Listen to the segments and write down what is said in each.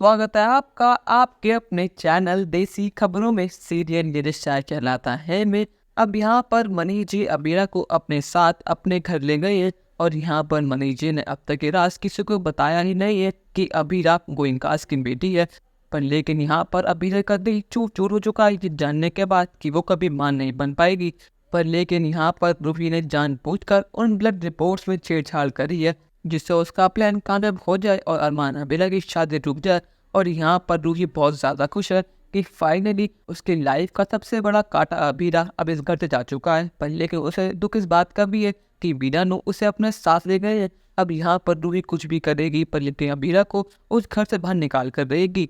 स्वागत है आपका आपके अपने चैनल देसी खबरों में। सीरियल ये रिश्ता कहलाता है में अब यहाँ पर मनी जी अबीरा को अपने साथ अपने घर ले गए हैं और यहाँ पर मनी जी ने अब तक ये राज किसी को बताया ही नहीं है कि अबीरा गोइंकास की बेटी है। पर लेकिन यहाँ पर अबीरा का दिल चूर चूर हो चुका है ये जानने के बाद कि वो कभी मां नहीं बन पाएगी। पर लेकिन यहाँ पर रूही ने जानबूझकर उन ब्लड रिपोर्ट्स में छेड़छाड़ करी है जिससे उसका प्लान कामयाब हो जाए और अरमान अबीरा की शादी रुक जाए। और यहाँ पर रूही बहुत ज़्यादा खुश है कि फाइनली उसकी लाइफ का सबसे बड़ा कांटा अबीरा अब इस घर से जा चुका है। पर लेकिन उसे दुख इस बात का भी है कि बीरानो उसे अपने साथ ले गए हैं। अब यहाँ पर रूही कुछ भी करेगी पर लेकिन अबीरा को उस घर से बाहर निकाल कर देगी।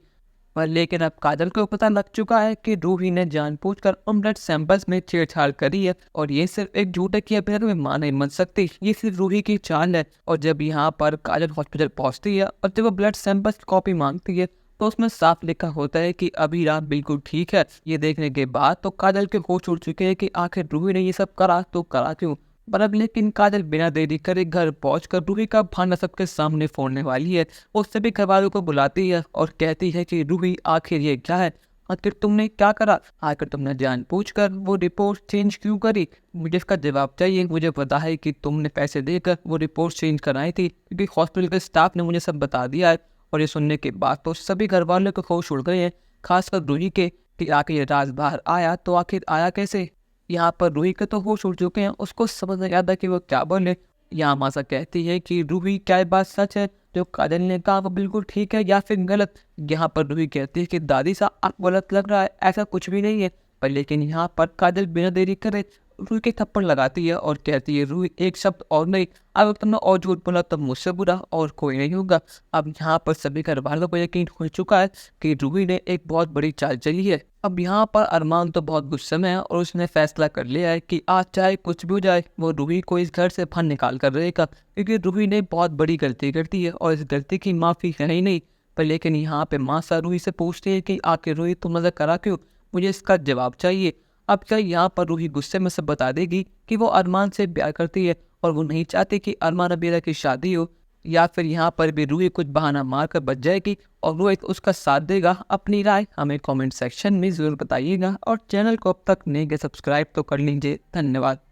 पर लेकिन अब काजल को पता लग चुका है कि रूही ने जानबूझकर उन ब्लड सैंपल्स में छेड़छाड़ करी है और ये सिर्फ एक झूठ है कि अभी तक में मां नहीं बन सकती, ये सिर्फ रूही की चाल है। और जब यहाँ पर काजल हॉस्पिटल पहुंचती है और जब वो ब्लड सैंपल्स कॉपी मांगती है तो उसमें साफ लिखा होता है कि अबीरा बिल्कुल ठीक है। ये देखने के बाद तो काजल के होश उड़ चुके हैं कि आखिर रूही ने ये सब करा तो करा क्यों। पर अब लेकिन काजल बिना देरी करे घर पहुंचकर रूही का भाना सबके सामने फोड़ने वाली है। वो सभी घर वालों को बुलाती है और कहती है कि रूही आखिर ये क्या है, आखिर तुमने क्या करा, आखिर तुमने जानबूझकर वो रिपोर्ट चेंज क्यों करी। मुझे इसका जवाब चाहिए। मुझे पता है कि तुमने पैसे देकर वो रिपोर्ट चेंज कराई थी क्योंकि हॉस्पिटल के स्टाफ ने मुझे सब बता दिया है। और ये सुनने के बाद तो सभी घर वालों को होश उड़ गए हैं, खासकर रूही के कि आखिर ये राज बाहर आया तो आखिर आया कैसे। यहाँ पर रूही के तो होश उड़ चुके हैं, उसको समझ नहीं आता कि वो क्या बोले। यहाँ मासा कहती है कि रूही क्या ये बात सच है जो काजल ने कहा वो बिल्कुल ठीक है या फिर गलत। यहाँ पर रूही कहती है कि दादी साहब आपको गलत लग रहा है, ऐसा कुछ भी नहीं है। पर लेकिन यहाँ पर काजल बिना देरी करे रूही के थप्पड़ लगाती है और कहती है रूही एक शब्द और नहीं, अगर तुमने और झूठ बोला तब मुझसे बुरा और कोई नहीं होगा। अब यहाँ पर सभी घर वालों को यकीन हो चुका है कि रूही ने एक बहुत बड़ी चाल चली है। अब यहाँ पर अरमान तो बहुत गुस्से में है और उसने फैसला कर लिया है कि आज चाहे कुछ भी हो जाए वो रूही को इस घर से बाहर निकाल कर रहेगा क्योंकि रूही ने बहुत बड़ी गलती कर दी है और इस गलती की माफ़ी है ही नहीं। पर लेकिन यहाँ पे मासा रूही से पूछती है कि आखिर रूही तुम मजा करा क्यों, मुझे इसका जवाब चाहिए। अब क्या यहाँ पर रूही गुस्से में से बता देगी कि वो अरमान से प्यार करती है और वो नहीं चाहती कि अरमान अबीरा की शादी हो, या फिर यहाँ पर भी रूही कुछ बहाना मार कर बच जाएगी और रोहित उसका साथ देगा। अपनी राय हमें कमेंट सेक्शन में ज़रूर बताइएगा और चैनल को अब तक नहीं सब्सक्राइब तो कर लीजिए। धन्यवाद।